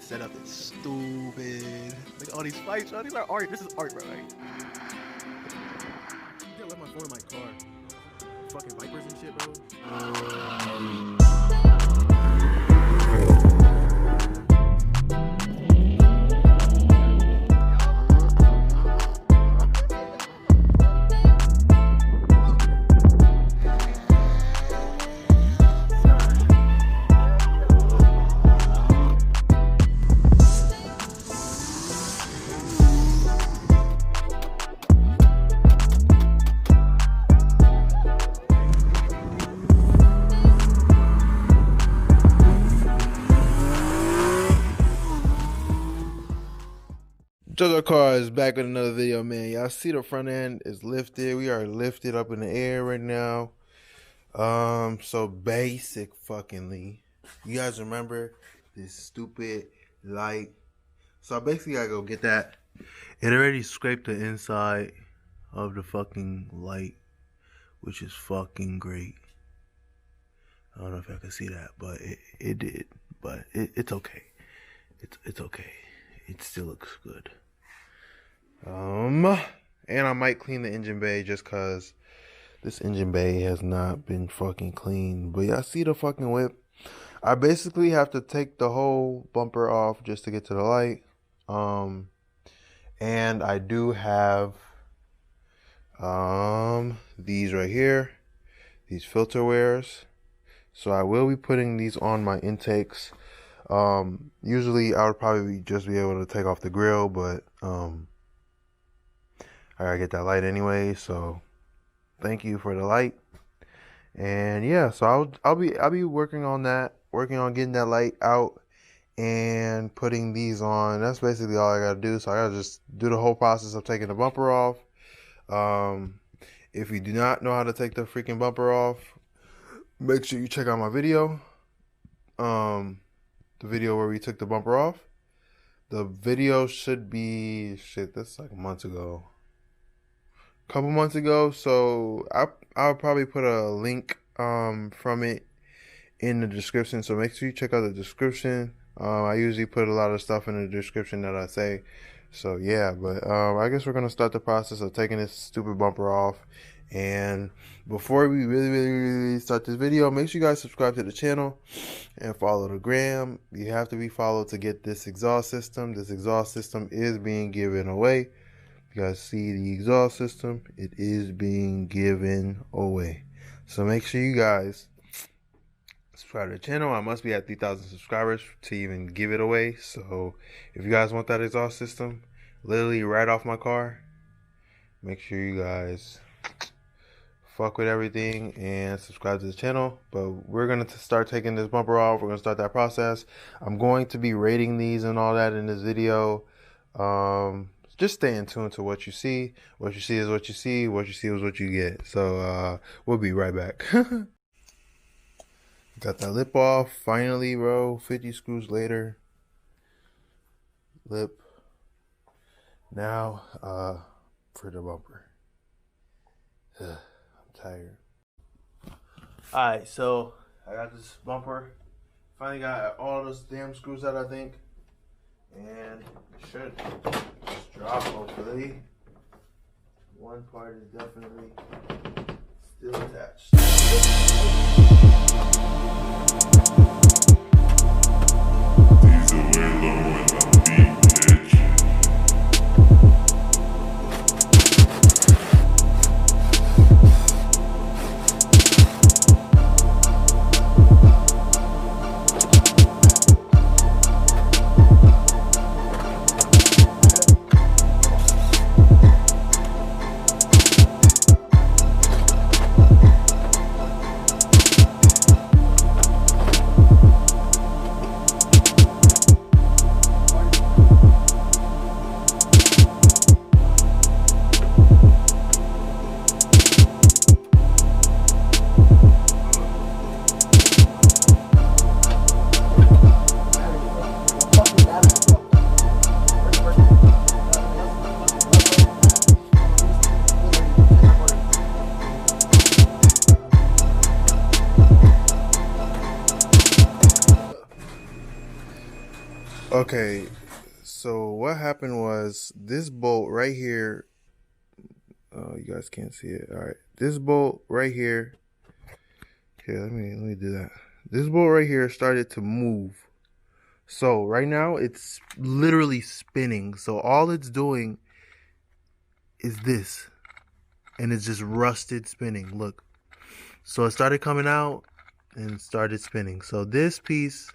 setup is stupid. Look at all these fights, bro. These are art. This is art, bro. Right? I left my phone in my car. Fucking vipers and shit, bro. JoJo Car is back with another video, man. Y'all see the front end is lifted. We are lifted up in the air right now. So basic fuckingly. You guys remember this stupid light? So I basically gotta go get that. It already scraped the inside of the fucking light, which is fucking great. I don't know if I can see that, but it did. But it's okay. It's okay. It still looks good. And I might clean the engine bay just cause this engine bay has not been fucking clean. But y'all see the fucking whip? I basically have to take the whole bumper off just to get to the light. And I do have these right here, these filter wears. So I will be putting these on my intakes. Usually I would probably just be able to take off the grill, but I gotta get that light anyway, so thank you for the light. And yeah, so I'll be working on that, working on getting that light out and putting these on. That's basically all I gotta do. So I gotta just do the whole process of taking the bumper off. If you do not know how to take the freaking bumper off, make sure you check out my video. The video where we took the bumper off. The video should be that's like months ago. Couple months ago, so I'll probably put a link from it in the description, so make sure you check out the description. I usually put a lot of stuff in the description that I say, so yeah. But I guess we're gonna start the process of taking this stupid bumper off. And before we really start this video, make sure you guys subscribe to the channel and follow the gram. You have to be followed to get this exhaust system. This exhaust system is being given away. You guys see the exhaust system, it is being given away. So make sure you guys subscribe to the channel. I must be at 3,000 subscribers to even give it away. So if you guys want that exhaust system literally right off my car, make sure you guys fuck with everything and subscribe to the channel. But we're gonna start taking this bumper off. We're gonna start that process. I'm going to be rating these and all that in this video. Just stay in tune to what you see. What you see is what you see. What you see is what you get. So we'll be right back. Got that lip off finally, bro. 50 screws later. Lip. Now for the bumper. I'm tired. Alright, so I got this bumper. Finally got all those damn screws out, I think. And it should just drop, hopefully. One part is definitely still attached. Diesel way low in the beat, bitch. Okay, so what happened was this bolt right here. Oh, you guys can't see it. All right, this bolt right here. Here, let me do that. This bolt right here started to move. So right now it's literally spinning. So all it's doing is this, and it's just rusted spinning. Look. So it started coming out and started spinning. So this piece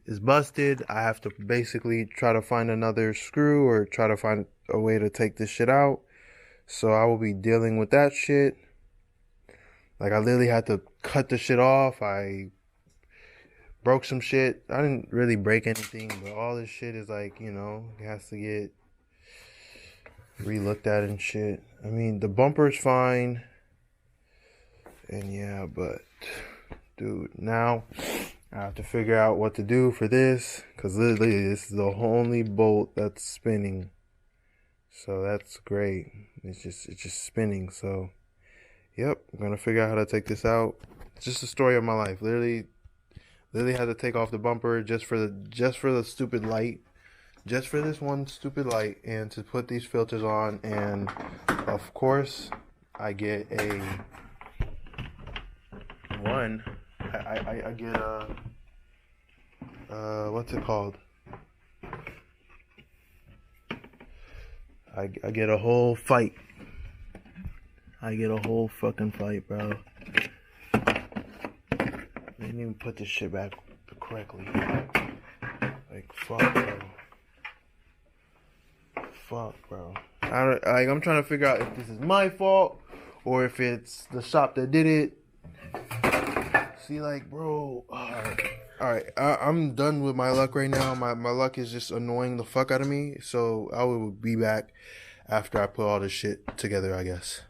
is busted. I have to basically try to find another screw or try to find a way to take this shit out. So I will be dealing with that shit. Like, I literally had to cut the shit off. I broke some shit. I didn't really break anything, but all this shit is like, you know, it has to get re-looked at and shit. I mean, the bumper's fine. And yeah, but dude, now I have to figure out what to do for this, because literally this is the only bolt that's spinning. So that's great. It's just spinning. So yep, I'm gonna figure out how to take this out. It's just the story of my life. Literally had to take off the bumper just for the stupid light. Just for this one stupid light, and to put these filters on. And of course I get a I get a what's it called? I get a whole fight. I get a whole fucking fight, bro. I didn't even put this shit back correctly. Like, fuck, bro. Fuck, bro. I'm trying to figure out if this is my fault or if it's the shop that did it. See, like, bro, alright, I'm done with my luck right now. My luck is just annoying the fuck out of me. So I will be back after I put all this shit together, I guess.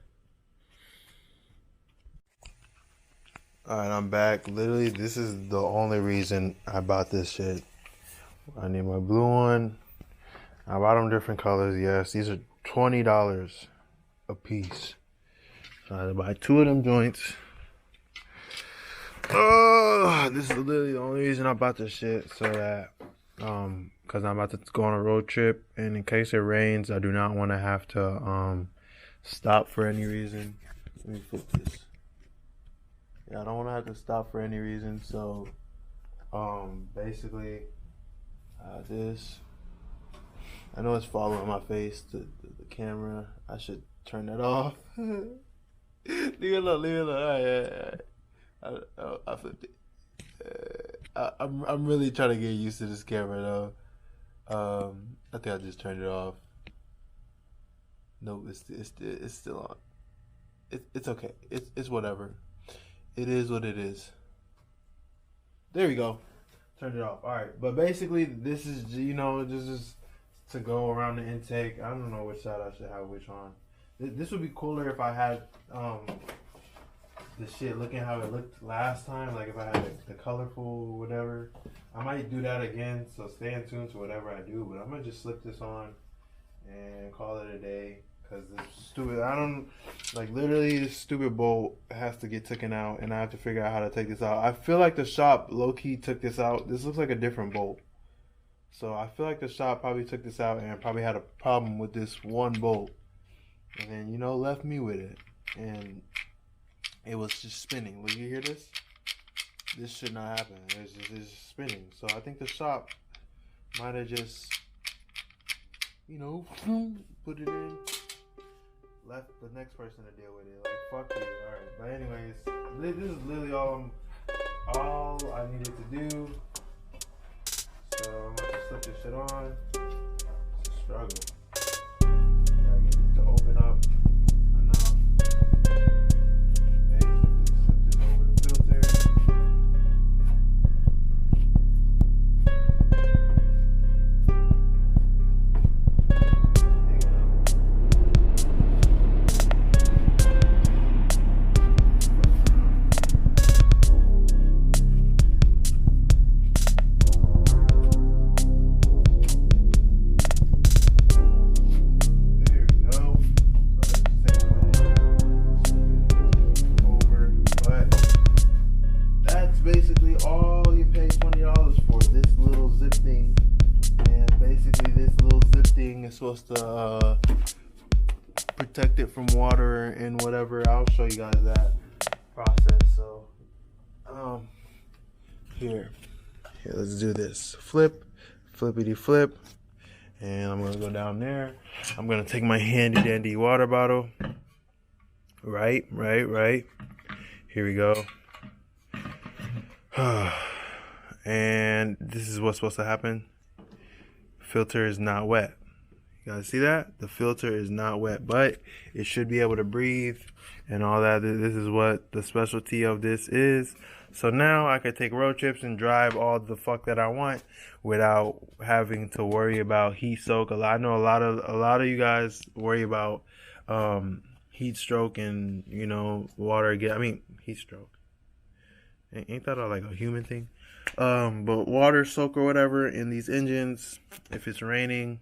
Alright, I'm back. Literally, this is the only reason I bought this shit. I need my blue one. I bought them different colors, yes. These are $20 a piece. So I had to buy 2 of them joints. This is literally the only reason I bought this shit, so that because I'm about to go on a road trip, and in case it rains, I do not want to have to stop for any reason. Let me flip this. Yeah, I don't want to have to stop for any reason. So basically this, I know it's following my face, the camera. I should turn that off. Leave it alone, leave it alone. I flipped it. I'm really trying to get used to this camera though. I think I just turned it off. No, it's still on. It's okay. It's whatever. It is what it is. There we go. Turned it off. All right, but basically this is, you know, this is to go around the intake. I don't know which side I should have which on. This would be cooler if I had the shit looking how it looked last time, like if I had the colorful whatever. I might do that again, so stay in tune to whatever I do, but I'm gonna just slip this on and call it a day, because this stupid, I don't, like, literally this stupid bolt has to get taken out, and I have to figure out how to take this out. I feel like the shop low-key took this out. This looks like a different bolt, so I feel like the shop probably took this out and probably had a problem with this one bolt, and then, you know, left me with it, and it was just spinning. Will you hear this? This should not happen. It's just spinning. So I think the shop might have just, you know, put it in, left the next person to deal with it. Like, fuck you. Alright. But anyways, this is literally all I needed to do. So I'm gonna just slip this shit on. It's a struggle. Gotta get it to open up enough. supposed to protect it from water and whatever. I'll show you guys that process. So here, let's do this. Flippity flip, and I'm gonna go down there. I'm gonna take my handy dandy water bottle. Right. Here we go. And this is what's supposed to happen. Filter is not wet. You guys see that? The filter is not wet, but it should be able to breathe and all that. This is what the specialty of this is. So now I could take road trips and drive all the fuck that I want without having to worry about heat soak. I know a lot of you guys worry about heat stroke and, you know, heat stroke. Ain't that like a human thing? But water soak or whatever in these engines if it's raining.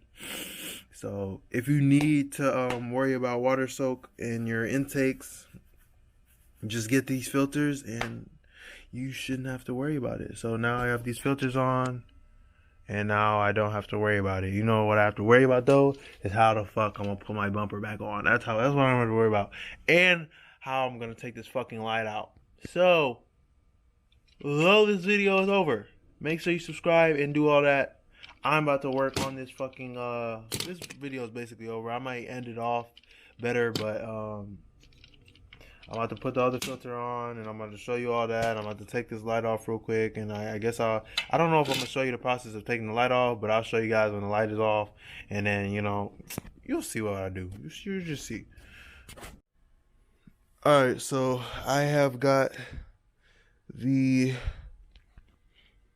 So if you need to worry about water soak in your intakes, just get these filters and you shouldn't have to worry about it. So now I have these filters on and now I don't have to worry about it. You know what I have to worry about though is how the fuck I'm gonna put my bumper back on. That's what I'm gonna worry about. And how I'm gonna take this fucking light out. So though this video is over, make sure you subscribe and do all that. I'm about to work on this fucking this video is basically over. I might end it off better, but I'm about to put the other filter on and I'm about to show you all that. I'm about to take this light off real quick, and I guess I don't know if I'm gonna show you the process of taking the light off, but I'll show you guys when the light is off, and then, you know, you'll see what I do. You just see. Alright, so I have got the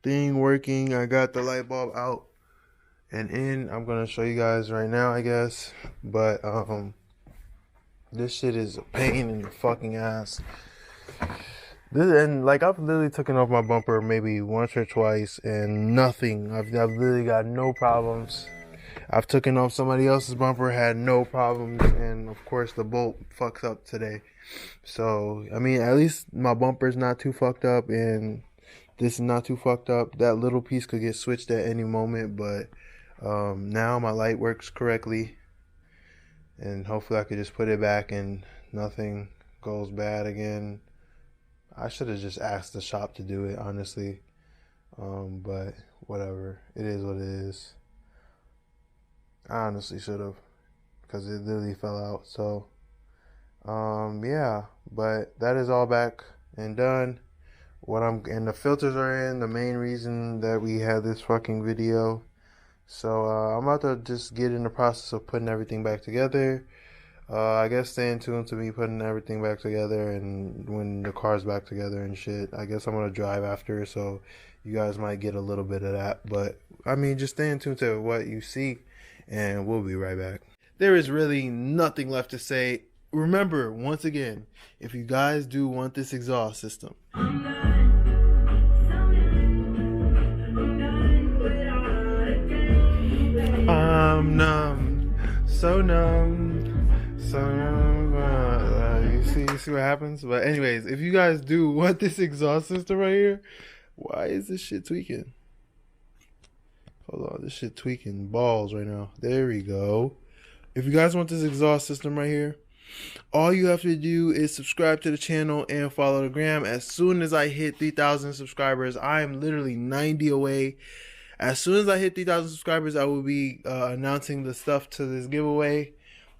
thing working. I got the light bulb out and in. I'm gonna show you guys right now, I guess, but this shit is a pain in your fucking ass. And like, I've literally taken off my bumper maybe once or twice and nothing. I've literally got no problems. I've taken off somebody else's bumper, had no problems, and of course the bolt fucks up today. So I mean, at least my bumper's not too fucked up and this is not too fucked up. That little piece could get switched at any moment, but now my light works correctly. And hopefully I could just put it back and nothing goes bad again. I should have just asked the shop to do it, honestly. But whatever. It is what it is. I honestly should have, because it literally fell out. So, yeah. But that is all back and done. And the filters are in. The main reason that we had this fucking video. So I'm about to just get in the process of putting everything back together. I guess stay in tune to me putting everything back together, and when the car's back together and shit. I guess I'm gonna drive after, so you guys might get a little bit of that. But I mean, just stay in tune to what you see, and we'll be right back. There is really nothing left to say. Remember, once again, if you guys do want this exhaust system, I'm numb, so numb, so numb. You see what happens? But anyways, if you guys do want this exhaust system right here, why is this shit tweaking? Hold on, this shit tweaking balls right now. There we go. If you guys want this exhaust system right here, all you have to do is subscribe to the channel and follow the gram. As soon as I hit 3,000 subscribers, I am literally 90 away. As soon as I hit 3,000 subscribers, I will be announcing the stuff to this giveaway.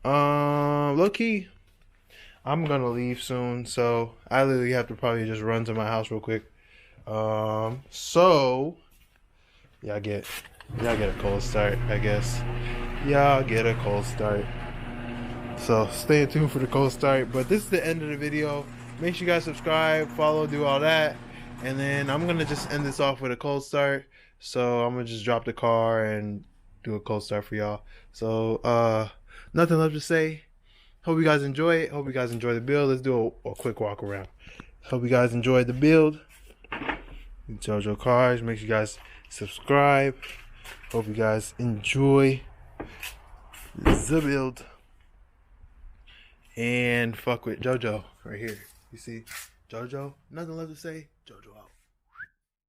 Low key, I'm gonna leave soon, so I literally have to probably just run to my house real quick. So y'all get a cold start, I guess. Y'all get a cold start. So stay tuned for the cold start. But this is the end of the video. Make sure you guys subscribe, follow, do all that, and then I'm gonna just end this off with a cold start. So I'm gonna just drop the car and do a cold start for y'all. So nothing left to say. Hope you guys enjoy it. Hope you guys enjoy the build. Let's do a quick walk around. Hope you guys enjoyed the build. JoJo Cars. Make sure you guys subscribe. Hope you guys enjoy the build. And fuck with JoJo right here. You see JoJo? Nothing left to say. JoJo out.